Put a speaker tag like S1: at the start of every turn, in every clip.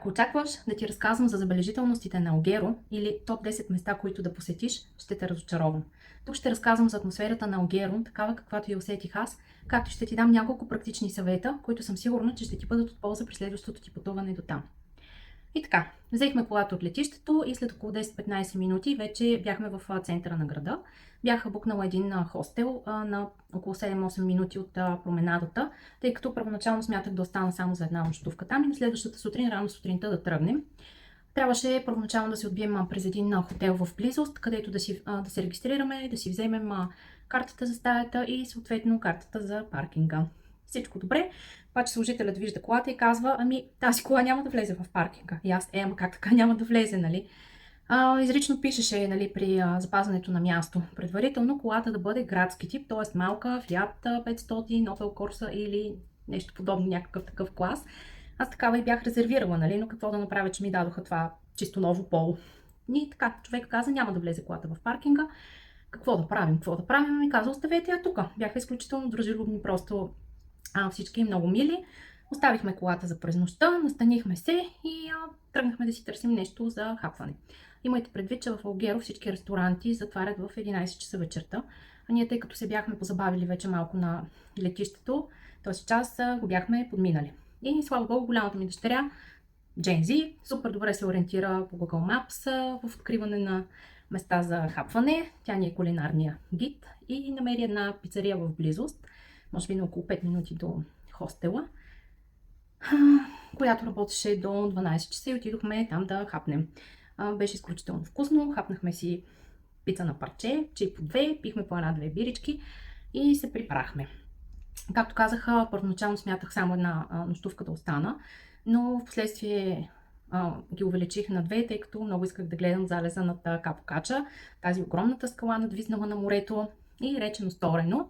S1: Ако очакваш да ти разказвам за забележителностите на Алгеро или топ 10 места, които да посетиш, ще те разочаровам. Тук ще разказвам за атмосферата на Алгеро, такава каквато я усетих аз, както ще ти дам няколко практични съвета, които съм сигурна, че ще ти бъдат от полза при следващото ти пътуване до там. И така, взехме колата от летището и след около 10-15 минути вече бяхме в центъра на града. Бях букнала един хостел на около 7-8 минути от променадата, тъй като първоначално смятах да остана само за една нощувка там и на следващата сутрин, рано сутринта да тръгнем. Трябваше първоначално да се отбием през един хотел в близост, където да се регистрираме, да си вземем картата за стаята и съответно картата за паркинга. Всичко добре, обаче служителят вижда колата и казва: ами тази кола няма да влезе в паркинга. И аз, ама как така няма да влезе, нали? Изрично пишеше, нали, при запазването на място предварително колата да бъде градски тип, т.е. малка, Fiat 500, Opel Corsa или нещо подобно, някакъв такъв клас. Аз такава и бях резервирала, нали, но какво да направя, че ми дадоха това чисто ново поло. И така, човек каза: няма да влезе колата в паркинга. Какво да правим? Какво да правим? Ми каза: оставете я тук. Бяха изключително дружелюбни, просто всички много мили. Оставихме колата за през нощта, настанихме се и тръгнахме да си търсим нещо за хапване. Имайте предвид, че в Алгеро всички ресторанти затварят в 11 часа вечерта. А ние, тъй като се бяхме позабавили вече малко на летището, този час го бяхме подминали. И слава богу, голямата ми дъщеря, Джензи, супер добре се ориентира по Google Maps в откриване на места за хапване. Тя ни е кулинарния гид и намери една пицария в близост, може би на около 5 минути до хостела, която работеше до 12 часа и отидохме там да хапнем. Беше изключително вкусно, хапнахме си пица на парче, чай по две, пихме по една-две бирички и се прибрахме. Както казах, първоначално смятах само една нощувка да остана, но в последствие ги увеличих на две, тъй като много исках да гледам залеза над Капокача, тази огромната скала надвиснала на морето и речено сторено,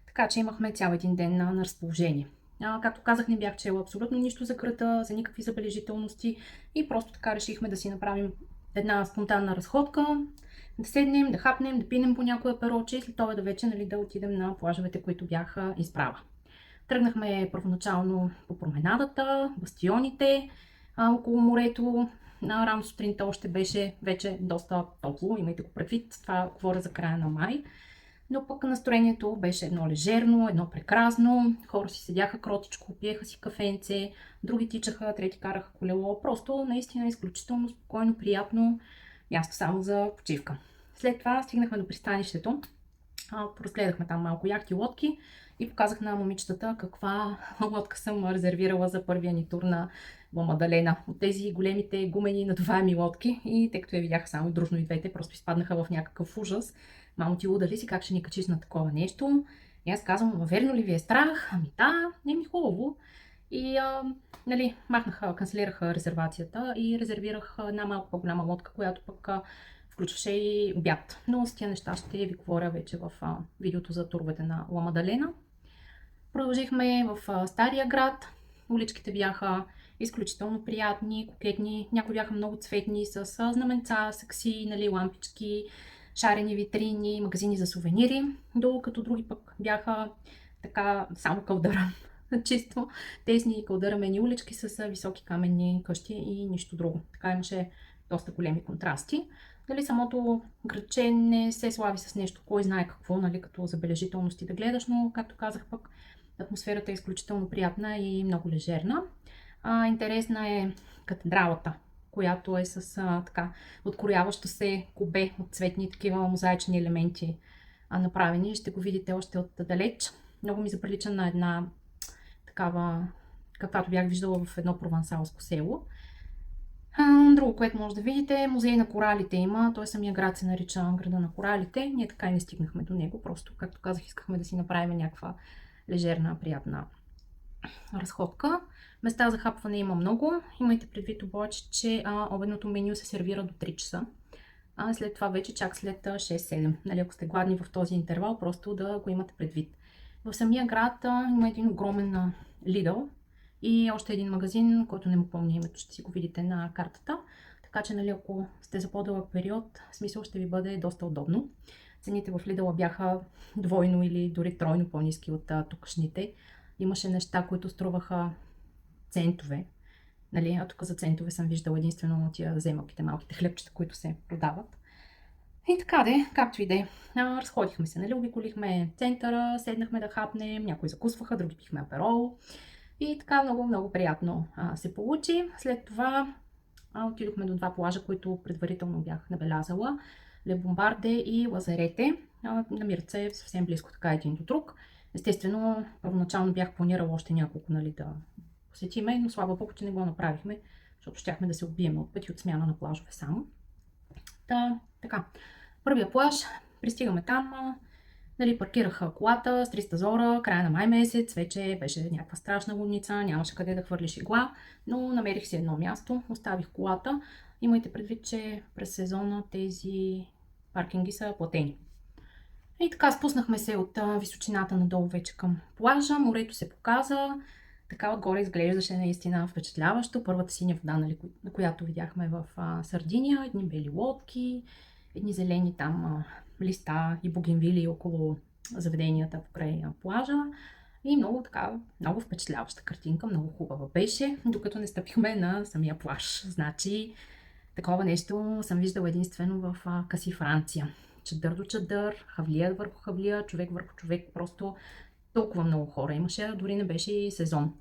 S1: така че имахме цял един ден на разположение. Както казах, не бях чела абсолютно нищо за града, за никакви забележителности и просто така решихме да си направим една спонтанна разходка, да седнем, да хапнем, да пинем по някоя пероче и след това да вече, нали, да отидем на плажовете, които бяха изправа. Тръгнахме първоначално по променадата, бастионите около морето. Рано сутринта още беше вече доста топло, имайте го предвид, това говоря за края на май. Но пък настроението беше едно лежерно, едно прекрасно. Хора си седяха кротичко, пиеха си кафенце, други тичаха, трети караха колело. Просто наистина изключително спокойно, приятно място само за почивка. След това стигнахме до пристанището. Разгледахме там малко яхти, лодки и показах на момичетата каква лодка съм резервирала за първия ни тур на Ла Мадалена. От тези големите гумени надуваеми лодки и тъй като я видяха само дружно и двете, просто изпаднаха в някакъв ужас. Мамо, ти луда ли си, как ще ни качиш на такова нещо? И аз казвам: верно ли ви е страх? Ами да, не ми хубаво. И нали, канцелираха резервацията и резервирах една малко по-голяма лодка, която пък включваше и обяд. Но с тия неща ще ви говоря вече в видеото за туровете на Ла Мадалена. Продължихме в Стария град. Уличките бяха изключително приятни, кокетни. Някои бяха много цветни, с знаменца, сакси, нали, лампички, шарени витрини, магазини за сувенири, докато други пък бяха така само кълдъра. Чисто тесни кълдърамени улички с високи каменни къщи и нищо друго. Така имаше доста големи контрасти. Нали, самото градче не се слави с нещо, кой знае какво, нали, като забележителности да гледаш, но както казах пък, атмосферата е изключително приятна и много лежерна. Интересна е катедралата, която е с така открояващо се кубе от цветни такива мозаични елементи направени. Ще го видите още отдалеч. Много ми заприлича на една такава, каквато бях виждала в едно провансалско село. Друго, което може да видите, музей на коралите има. Той самия град се нарича града на коралите. Ние така и не стигнахме до него. Просто, както казах, искахме да си направим някаква лежерна, приятна разходка. Места за хапване има много. Имайте предвид обаче, че обедното меню се сервира до 3 часа. След това вече чак след 6-7. Нали, ако сте гладни в този интервал, просто да го имате предвид. В самия град има един огромен Lidl и още един магазин, който не му помня името, ще си го видите на картата. Така че, нали, ако сте за по-дълъг период, смисъл ще ви бъде доста удобно. Цените в Lidl бяха двойно или дори тройно по-ниски от тукашните. Имаше неща, които струваха центове. Нали, а тук за центове съм виждала единствено тия земалките, малките хлебчета, които се продават. И така де, както и де. Разходихме се, нали, обиколихме центъра, седнахме да хапнем, някои закусваха, други пихме аперол. И така много, много приятно се получи. След това отидохме до два плажа, които предварително бях набелязала. Ле Бомбарде и Лазарете. Намират се съвсем близко така един до друг. Естествено, първоначално бях планирала още няколко, нали, да посетиме, но слава богу, че не го направихме, защото щяхме да се отбием от пъти от смяна на плажове само. Така. Първия плаж, пристигаме там, нали, паркираха колата с 300 зора, края на май месец, вече беше някаква страшна лудница, нямаше къде да хвърлиш игла, но намерих си едно място, оставих колата. Имайте предвид, че през сезона тези паркинги са платени. И така спуснахме се от височината надолу вече към плажа, морето се показа, така отгоре изглеждаше наистина впечатляващо. Първата синя вода, нали, на която видяхме в Сардиния, едни бели лодки, едни зелени там листа и бугенвили около заведенията покрай плажа. И много така, много впечатляваща картинка, много хубава беше, докато не стъпихме на самия плаж. Значи, такова нещо съм виждала единствено в Каси, Франция. Чадър до чадър, хавлия върху хавлия, човек върху човек, просто толкова много хора имаше, дори не беше и сезон.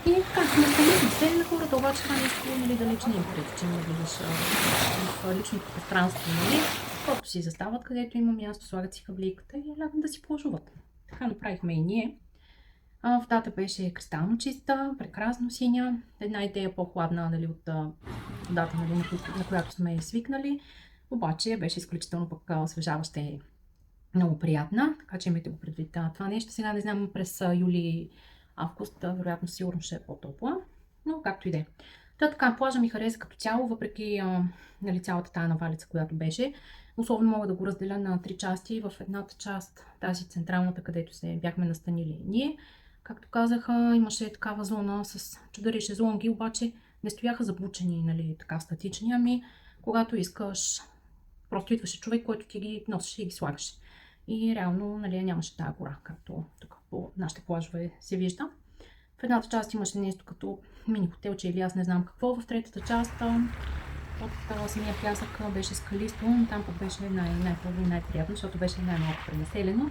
S1: И така, настанихме се на хората, обаче това нещо, нали, далеч не им пречи, че не влизаш в личното пространство, нали. Просто си застават където има място, слагат си хавлийката и лягат да си плажуват. Така направихме и ние. Водата беше кристално чиста, прекрасно синя, една идея по-хладна, нали, от водата, нали, на която сме свикнали, обаче беше изключително пък освежаваща и много приятна, така че имайте го предвид това нещо. Сега не знам през юли, август, вероятно сигурно ще е по-топла, но както и да е. Така, плажа ми хареса като цяло, въпреки нали, цялата тая навалица, която беше. Условно мога да го разделя на 3 части. В едната част, тази централната, където се бяхме настанили ние, както казаха, имаше такава зона с чадъри и шезлонги, обаче не стояха заблучени, нали, така статични, ами когато искаш, просто идваше човек, който ти ги носеше и ги слагаше. И реално, нали, нямаше тая гора, както тук по нашите плажове се вижда. В едната част имаше нещо като мини хотелче или аз не знам какво. В третата част от самия пясък беше скалисто, но там пък беше най-хубаво и най-приятно, защото беше най-малко пренаселено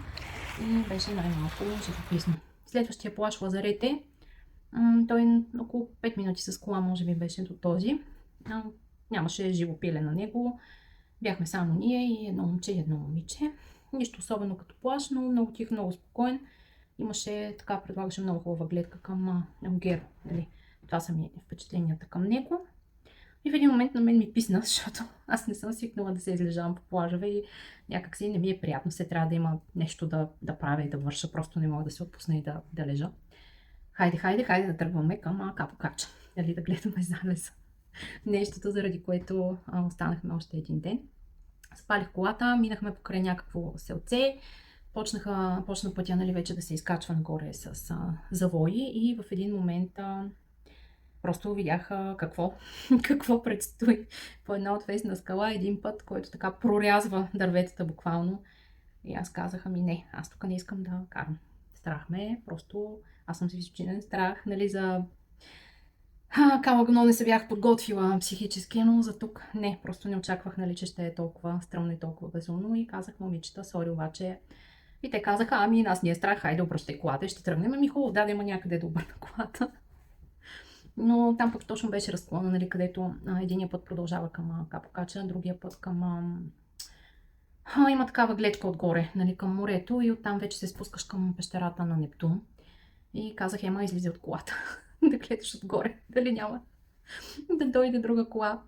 S1: и беше най-малко живописно. Следващия плаж Лазарете, той около 5 минути с кола може би беше до този. Нямаше живо пиле на него. Бяхме само ние и едно момче и едно момиче. Нищо особено като плаж, но много тих, много спокоен. Имаше, така предлагаше много хубава гледка към Алгер. Нали? Това са ми впечатленията към него. И в един момент на мен ми писна, защото аз не съм свикнала да се излежавам по плажове и някакси не ми е приятно. Се трябва да има нещо да правя и да върша. Просто не мога да се отпусна и да лежа. Хайде да тръгваме към Капо Кача. Дали да гледаме залеза. Нещото, заради което останахме още един ден. Спалих колата, минахме покрай някакво селце, почна пътя, нали, вече да се изкачва нагоре с завои и в един момент просто видях какво предстои по една отвесна скала един път, който така прорязва дърветата буквално. И аз казах, не, аз тук не искам да карам. Страх ме, просто аз съм с височинен страх, нали, за камък, но не се бях подготвила психически, но за тук не, просто не очаквах, нали, че ще е толкова стръмно и толкова безумно и казах, момичета, сори, обаче. И те казаха, нас ни е страх, хайде обръщай колата и ще тръгнем. Хубаво, да има някъде да обърна колата. Но там пък точно беше разклона, нали, където единия път продължава към Капо Кача, другия път към... има такава гледка отгоре, нали, към морето и оттам вече се спускаш към пещерата на Нептун. И казах, излезе от колата. Да гледаш отгоре, дали няма да дойде друга кола.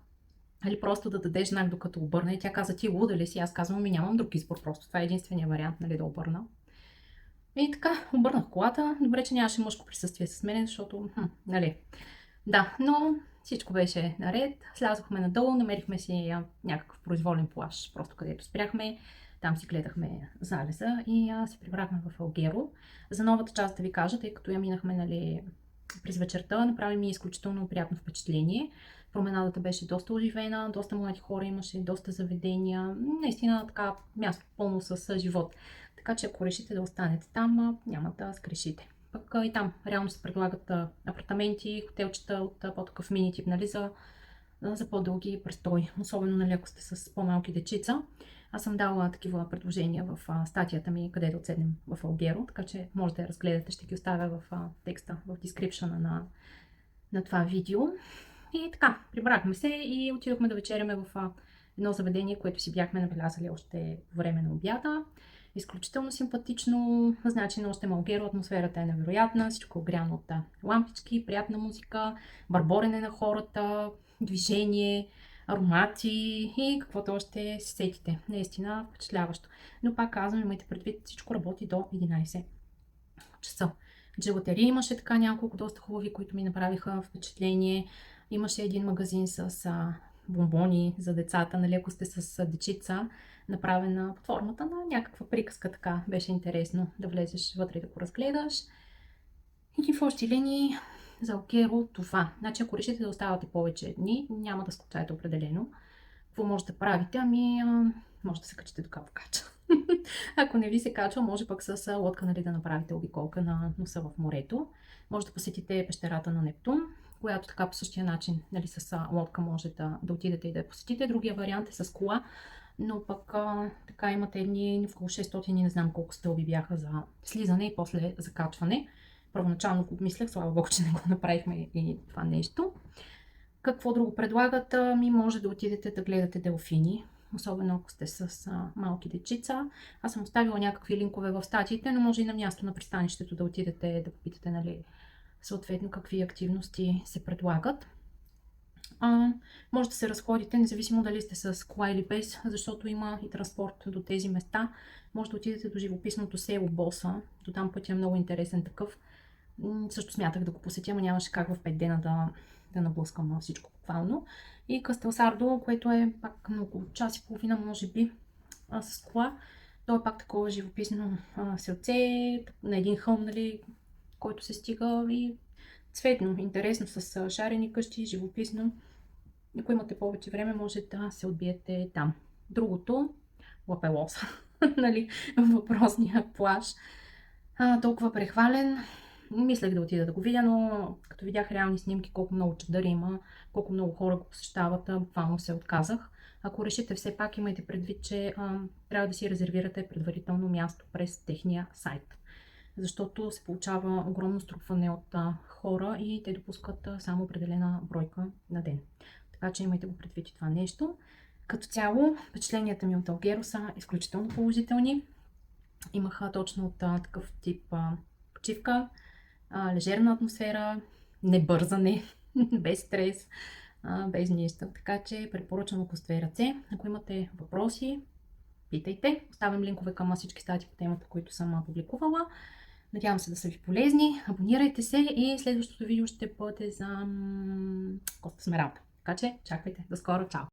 S1: Или просто да дадеш знак докато обърна. И тя каза, ти луда ли си? Аз казвам, нямам друг избор, просто това е единствения вариант, нали, да обърна. И така, обърнах колата. Добре, че нямаше мъжко присъствие с мен, защото, нали. Да, но всичко беше наред. Слязохме надолу, намерихме си някакъв произволен плаж, просто където спряхме. Там си гледахме залеза и се прибрахме в Алгеро. За новата част да ви кажа, тъй като я минахме, нали, през вечерта, направи ми изключително приятно впечатление. Променадата беше доста оживена, доста млади хора имаше, доста заведения. Наистина така място пълно с живот. Така че ако решите да останете там, няма да сгрешите. Пък и там реално се предлагат апартаменти, хотелчета от по-такъв мини тип, нали, за по-дълги престои, особено нали, ако сте с по-малки дечица. Аз съм дала такива предложения в статията ми, къде да отседнем в Алгеро, така че може да я разгледате, ще ги оставя в текста, в дескрипшъна на това видео. И така, прибрахме се и отидохме да вечеряме в едно заведение, което си бяхме набелязали още по време на обяда. Изключително симпатично, значи още Алгеро, атмосферата е невероятна, всичко е огряно от лампички, приятна музика, бърборене на хората, движение, аромати и каквото още се сетите. Наистина впечатляващо. Но пак казвам, имайте предвид, всичко работи до 11 часа. Джелатерия имаше така няколко доста хубави, които ми направиха впечатление. Имаше един магазин с бомбони за децата, нали, ако сте с дечица, направена под формата на някаква приказка, така беше интересно да влезеш вътре и да го разгледаш. И в общи линии за Алгеро това. Значи, ако решите да оставате повече дни, няма да скучаете определено. Какво може да правите? Може да се качите до Капокача. Ако не ви се качва, може пък с лодка, нали, да направите обиколка на носа в морето. Може да посетите пещерата на Нептун, която така по същия начин, нали, с лодка може да отидете и да я посетите. Другия вариант е с кола, но пък така имате едни около 600 и не знам колко стълби бяха за слизане и после закачване. Първоначално го обмислях, слава богу, че не го направихме и това нещо. Какво друго предлагат? Може да отидете да гледате делфини, особено ако сте с малки дечица. Аз съм оставила някакви линкове в статиите, но може и на място на пристанището да отидете да попитате, нали, съответно какви активности се предлагат. Може да се разходите, независимо дали сте с кола или без, защото има и транспорт до тези места. Може да отидете до живописното село Боса, до там пътя е много интересен такъв. Също смятах да го посетя, но нямаше как в 5 дена да наблъскам всичко буквално. И Кастелсардо, което е пак на около час и половина, може би, с кола. То е пак такова живописно селце, на един хълм, нали, който се стига и цветно, интересно, с шарени къщи, живописно. Ако имате повече време, може да се отбиете там. Другото, Лапелоса, нали, въпросния плаж. Толкова прехвален. Мислех да отида да го видя, но като видях реални снимки, колко много чадъри има, колко много хора го посещават, буквално се отказах. Ако решите, все пак имайте предвид, че трябва да си резервирате предварително място през техния сайт. Защото се получава огромно струпване от хора и те допускат само определена бройка на ден. Така че имайте го предвид и това нещо. Като цяло, впечатленията ми от Алгеро са изключително положителни. Имах точно такъв тип почивка, лежерна атмосфера, небързане, без стрес, без нищо. Така че препоръчвам, ако сте ръце. Ако имате въпроси, питайте. Оставям линкове към всички статии по темата, които съм публикувала. Надявам се да са ви полезни. Абонирайте се и следващото видео ще бъде за Коста Смералда. Така че чакайте. До скоро. Чао!